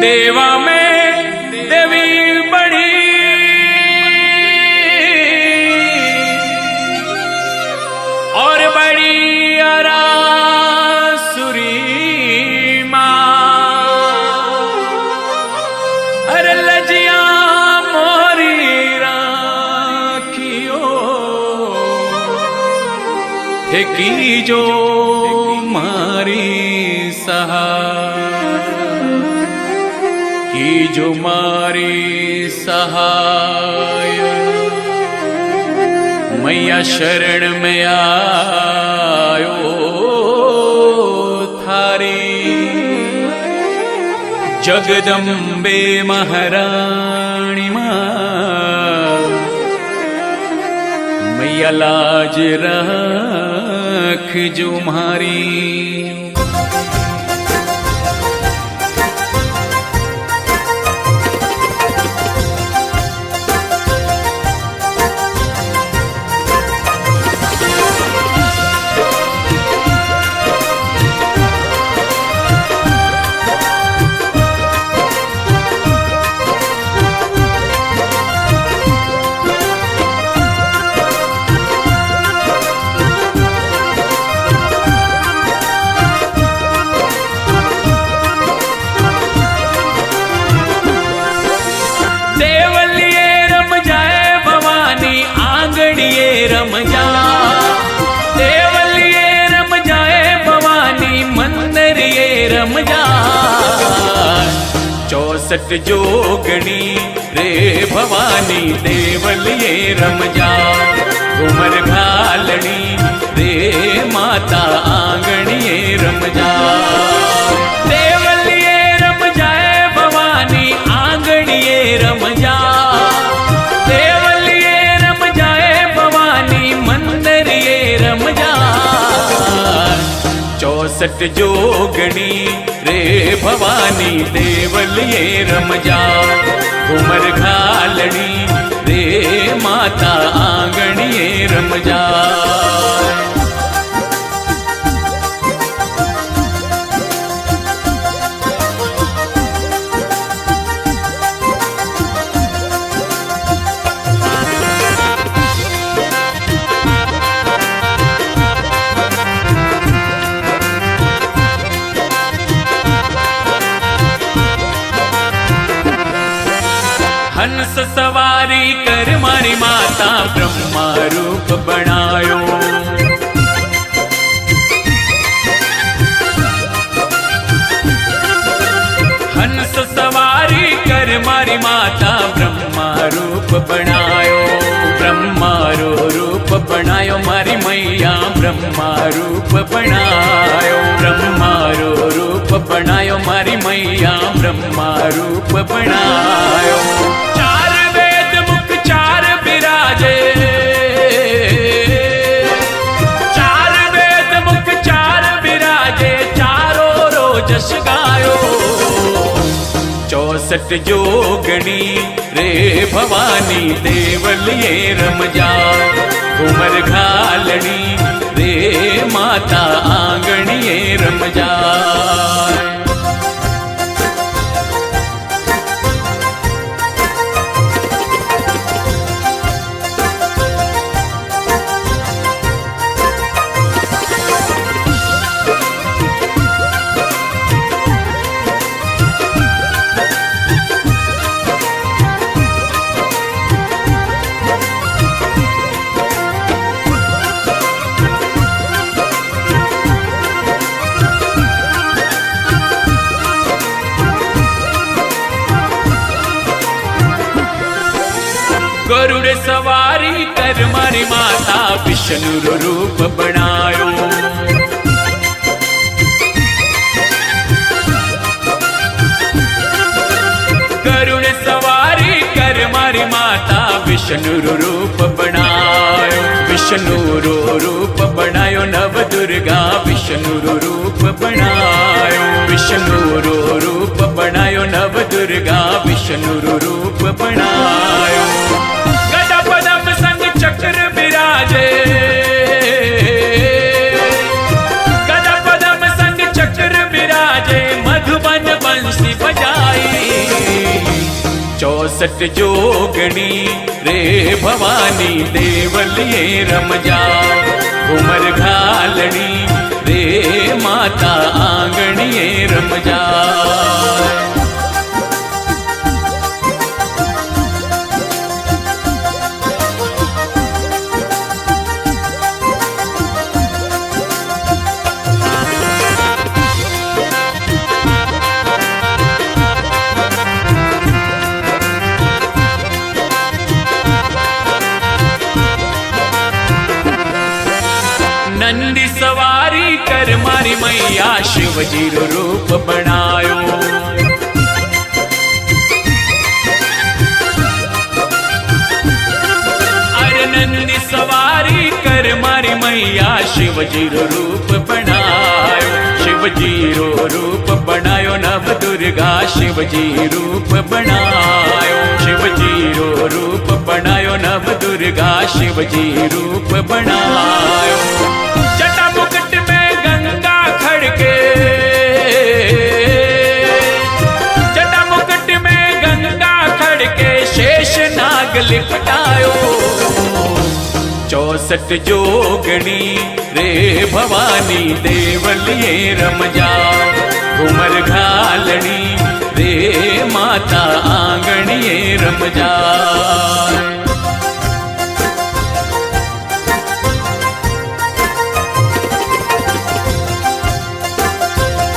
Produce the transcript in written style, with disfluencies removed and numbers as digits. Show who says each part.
Speaker 1: देवा में देवी बड़ी और बड़ी अरासुरी माँ। अरे लजिया मोरी राखियो की जो मारी सहाय की जो मारी सहाय। मैया शरण में आयो थारी जगदम्बे महारानी माँ। मैया लाज रख जो मारी। रम जा देवलिए रम जाए भवानी मंदिर ये रम जा। 64 जोगणी रे भवानी देवलिए रम जा। उमर घालनी रे माता आंगणिए रम जा। देवलिए रम जाए भवानी आंगणिए रम जा। 64 जोगणी रे भवानी देवलिए रम जा। उमर घालनी रे माता आंगणिए रम जा। हंस सवारी कर मारी माता ब्रह्मा रूप बनायो। हंस सवारी कर मारी माता ब्रह्मा रूप बनायो। ब्रह्मा रूप बनायो मारी मैया ब्रह्मा रूप बनायो। ब्रह्मा रूप बनायो मारी मैया ब्रह्मा रूप बनायो। चार वेद मुख चार विराजे। चार वेद मुख चार विराजे चारों रोजस गायो। 64 जोगणी रे भवानी देवलिए रम जा। उमर घालनी रे माता आंगणिए रम जा। गरुड़ सवारी कर मारी माता विष्णु रूप बनायो। गरुड़ सवारी कर मारी माता विष्णु रूप बनायो। विष्णु रूप बनायो नव दुर्गा विष्णु रूप बनायो। विष्णु रूप बनायो नव दुर्गा विष्णु रूप बनायो। गदा पदम संग चक्र विराजे। गदा पदम संग चक्र विराजे मधुबन बंसी बजाई। 64 जोगणी रे भवानी देवलिए रमजा घूमर घालणी रे माता आंगणिए रमजा। नंदी सवारी कर मारी मैया शिवजी रो रूप बनायो। अरे नंदी सवारी कर मारी मैया शिवजी रो रूप बनायो। शिवजी रो रूप बनायो नव दुर्गा शिवजी रूप बनायो। शिवजी रो रूप बनायो नव दुर्गा शिवजी रूप बनायो। जटा मुकुट में गंगा खड़के, जटा मुकुट में गंगा खड़के शेष नाग लिपटायो। 64 जोगणी रे भवानी देवलिए रमजा घूमर घालणी रे माता आंगणिए रमजा।